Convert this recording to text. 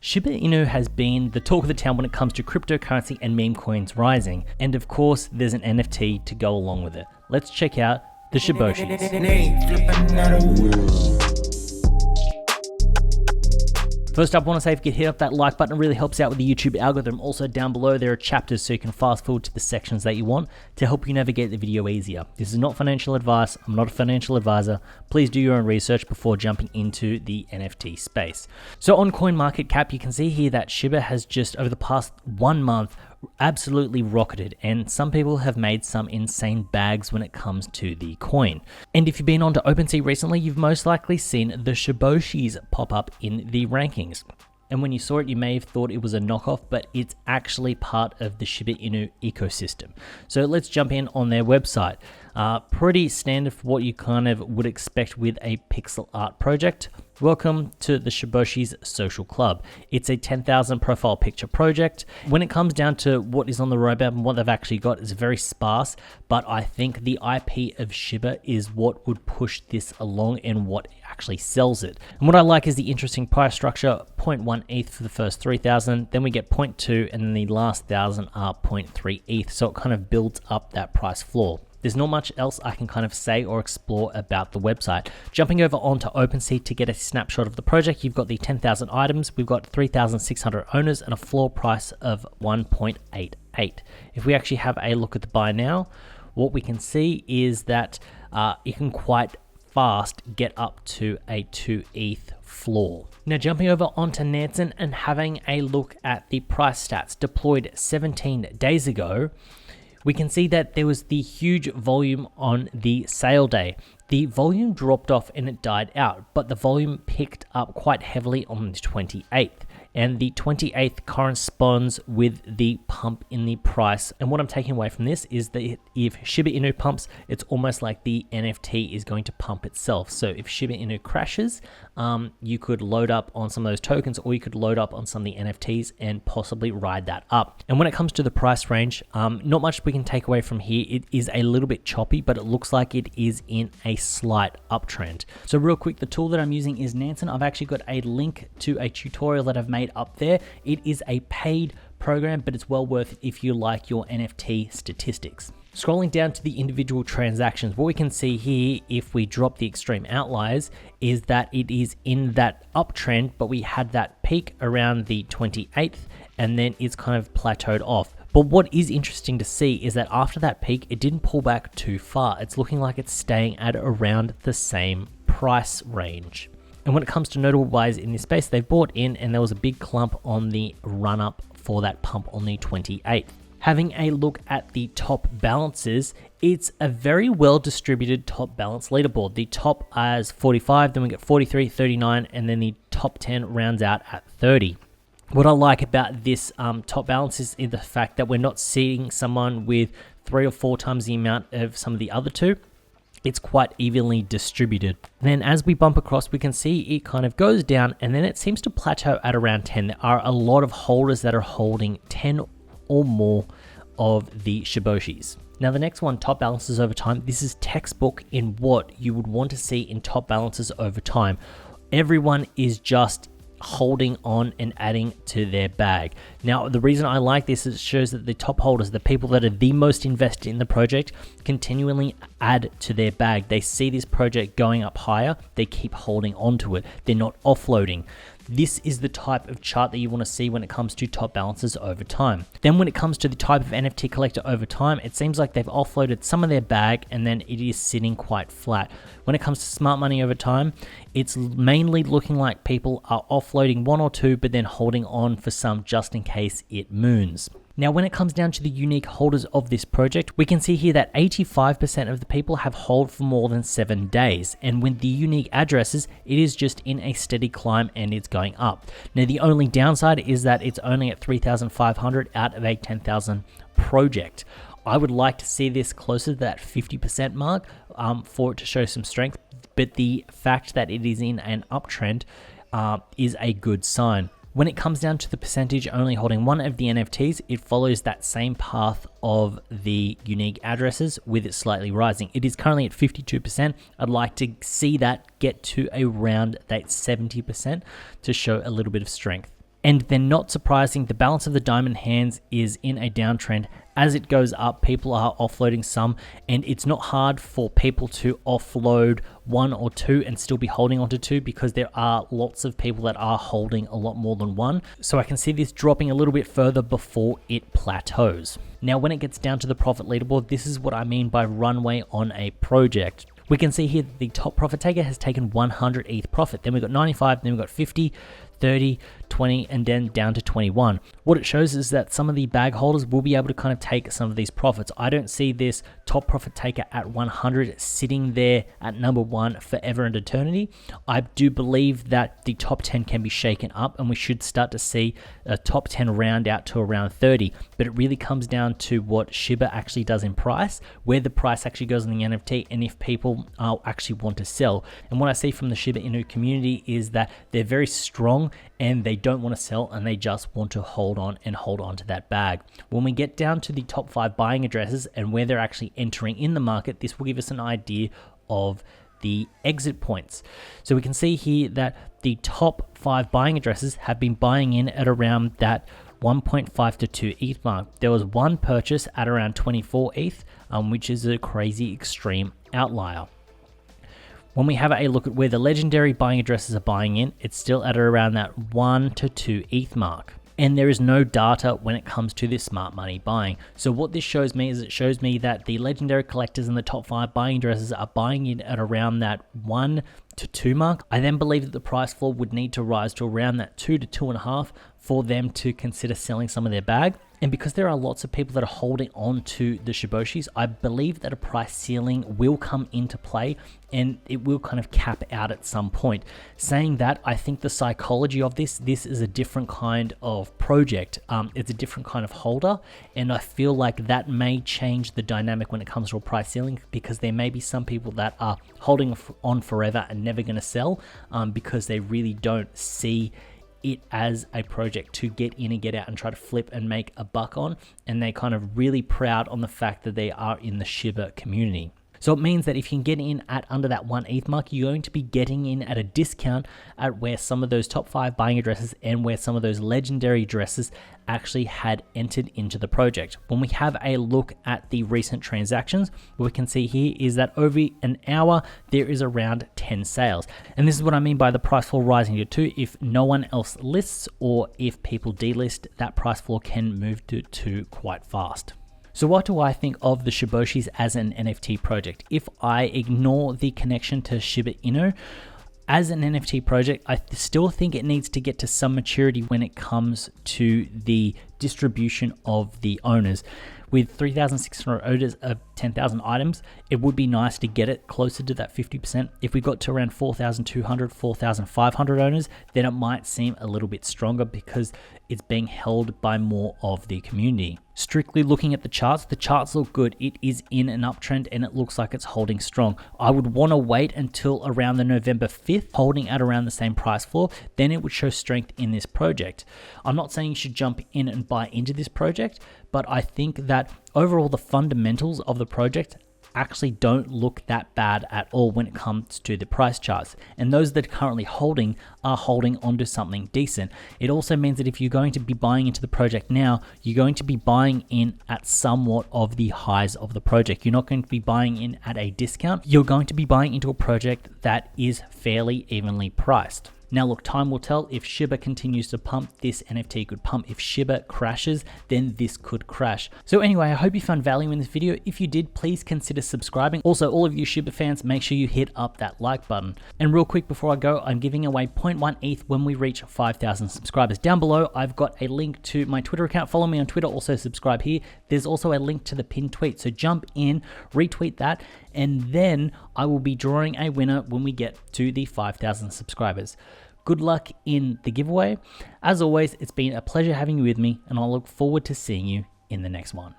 Shiba Inu has been the talk of the town when it comes to cryptocurrency and meme coins rising, and of course there's an NFT to go along with it. Let's check out the Shiboshis. First up, I want to say if you could hit up that like button, it really helps out with the YouTube algorithm. Also down below there are chapters so you can fast forward to the sections that you want to help you navigate the video easier. This is not financial advice, I'm not a financial advisor. Please do your own research before jumping into the NFT space. So on CoinMarketCap, you can see here that Shiba has just over the past 1 month absolutely rocketed, and some people have made some insane bags when it comes to the coin. And if you've been onto Opensea recently, you've most likely seen the Shiboshis pop up in the rankings. And when you saw it, you may have thought it was a knockoff, but it's actually part of the Shiba Inu ecosystem. So let's jump in on their website. Pretty standard for what you kind of would expect with a pixel art project. Welcome to the Shiboshis Social Club. It's a 10,000 profile picture project. When it comes down to what is on the roadmap and what they've actually got, is very sparse, but I think the IP of Shiba is what would push this along and what actually sells it. And what I like is the interesting price structure, 0.1 ETH for the first 3,000, then we get 0.2, and then the last 1,000 are 0.3 ETH, so it kind of builds up that price floor. There's not much else I can kind of say or explore about the website. Jumping over onto Opensea to get a snapshot of the project, you've got the 10,000 items, we've got 3,600 owners, and a floor price of 1.88. If we actually have a look at the buy now, what we can see is that it can quite fast get up to a 2 ETH floor. Now jumping over onto Nansen and having a look at the price stats deployed 17 days ago, we can see that there was the huge volume on the sale day. The volume dropped off and it died out, but the volume picked up quite heavily on the 28th. And the 28th corresponds with the pump in the price. And what I'm taking away from this is that if Shiba Inu pumps, it's almost like the NFT is going to pump itself. So if Shiba Inu crashes, you could load up on some of those tokens, or you could load up on some of the NFTs and possibly ride that up. And when it comes to the price range, not much we can take away from here. It is a little bit choppy, but it looks like it is in a slight uptrend. So real quick, the tool that I'm using is Nansen. I've actually got a link to a tutorial that I've made up there. It is a paid program, but it's well worth it if you like your NFT statistics. Scrolling down to the individual transactions, what we can see here, if we drop the extreme outliers, is that it is in that uptrend, but we had that peak around the 28th, and then it's kind of plateaued off. But what is interesting to see is that after that peak, it didn't pull back too far. It's looking like it's staying at around the same price range. And when it comes to notable buys in this space, they've bought in, and there was a big clump on the run up for that pump on the 28th. Having a look at the top balances, it's a very well distributed top balance leaderboard. The top is 45, then we get 43, 39, and then the top 10 rounds out at 30. What I like about this top balance is the fact that we're not seeing someone with 3 or 4 times the amount of some of the other two. It's quite evenly distributed. Then as we bump across, we can see it kind of goes down, and then it seems to plateau at around 10. There are a lot of holders that are holding 10 or more of the Shiboshis. Now the next one, top balances over time. This is textbook in what you would want to see in top balances over time. Everyone is just holding on and adding to their bag. Now the reason I like this is it shows that the top holders, the people that are the most invested in the project, continually add to their bag. They see this project going up higher, they keep holding on to it. They're not offloading. This is the type of chart that you want to see when it comes to top balances over time. Then when it comes to the type of NFT collector over time, it seems like they've offloaded some of their bag and then it is sitting quite flat. When it comes to smart money over time, it's mainly looking like people are offloading 1 or 2, but then holding on for some just in case it moons. Now, when it comes down to the unique holders of this project, we can see here that 85% of the people have held for more than 7 days. And with the unique addresses, it is just in a steady climb and it's going up. Now, the only downside is that it's only at 3,500 out of a 10,000 project. I would like to see this closer to that 50% mark for it to show some strength. But the fact that it is in an uptrend is a good sign. When it comes down to the percentage only holding one of the NFTs, it follows that same path of the unique addresses with it slightly rising. It is currently at 52%. I'd like to see that get to around that 70% to show a little bit of strength. And then, not surprising, the balance of the diamond hands is in a downtrend. As it goes up, people are offloading some, and it's not hard for people to offload one or two and still be holding onto two, because there are lots of people that are holding a lot more than one. So I can see this dropping a little bit further before it plateaus. Now, when it gets down to the profit leaderboard, this is what I mean by runway on a project. We can see here that the top profit taker has taken 100 ETH profit. Then we've got 95, then we've got 50, 30, 20, and then down to 21. What it shows is that some of the bag holders will be able to kind of take some of these profits. I don't see this top profit taker at 100 sitting there at number one forever and eternity. I do believe that the top 10 can be shaken up, and we should start to see a top 10 round out to around 30. But it really comes down to what Shiba actually does in price, where the price actually goes in the NFT, and if people actually want to sell. And what I see from the Shiba Inu community is that they're very strong, and they don't want to sell, and they just want to hold on to that bag. When we get down to the top 5 buying addresses and where they're actually entering in the market, this will give us an idea of the exit points. So we can see here that the top 5 buying addresses have been buying in at around that 1.5 to 2 ETH mark. There was one purchase at around 24 ETH, which is a crazy extreme outlier. When we have a look at where the legendary buying addresses are buying in, it's still at around that 1 to 2 ETH mark. And there is no data when it comes to this smart money buying. So what this shows me is it shows me that the legendary collectors in the top 5 buying addresses are buying in at around that 1 to 2 mark. I then believe that the price floor would need to rise to around that 2 to 2.5 for them to consider selling some of their bag. And because there are lots of people that are holding on to the Shiboshis, I believe that a price ceiling will come into play, and it will kind of cap out at some point. Saying that, I think the psychology of this is a different kind of project. It's a different kind of holder, and I feel like that may change the dynamic when it comes to a price ceiling, because there may be some people that are holding on forever and never going to sell because they really don't see it as a project to get in and get out and try to flip and make a buck on, and they're kind of really proud on the fact that they are in the Shiba community. So it means that if you can get in at under that 1 ETH mark, you're going to be getting in at a discount at where some of those top 5 buying addresses and where some of those legendary addresses actually had entered into the project. When we have a look at the recent transactions, what we can see here is that over an hour, there is around 10 sales. And this is what I mean by the price floor rising to 2. If no one else lists, or if people delist, that price floor can move to 2 quite fast. So what do I think of the Shiboshis as an NFT project? If I ignore the connection to Shiba Inu, as an NFT project, I still think it needs to get to some maturity when it comes to the distribution of the owners. With 3,600 owners of 10,000 items, it would be nice to get it closer to that 50%. If we got to around 4,200, 4,500 owners, then it might seem a little bit stronger because it's being held by more of the community. Strictly looking at the charts look good. It is in an uptrend and it looks like it's holding strong. I would want to wait until around the November 5th, holding at around the same price floor, then it would show strength in this project. I'm not saying you should jump in and buy into this project, but I think that overall the fundamentals of the project actually don't look that bad at all when it comes to the price charts. And those that are currently holding are holding onto something decent. It also means that if you're going to be buying into the project now, you're going to be buying in at somewhat of the highs of the project. You're not going to be buying in at a discount. You're going to be buying into a project that is fairly evenly priced. Now look, time will tell. If Shiba continues to pump, this NFT could pump. If Shiba crashes, then this could crash. So anyway, I hope you found value in this video. If you did, please consider subscribing. Also, all of you Shiba fans, make sure you hit up that like button. And real quick before I go, I'm giving away 0.1 ETH when we reach 5,000 subscribers. Down below, I've got a link to my Twitter account. Follow me on Twitter, also subscribe here. There's also a link to the pinned tweet. So jump in, retweet that, and then I will be drawing a winner when we get to the 5,000 subscribers. Good luck in the giveaway. As always, it's been a pleasure having you with me, and I look forward to seeing you in the next one.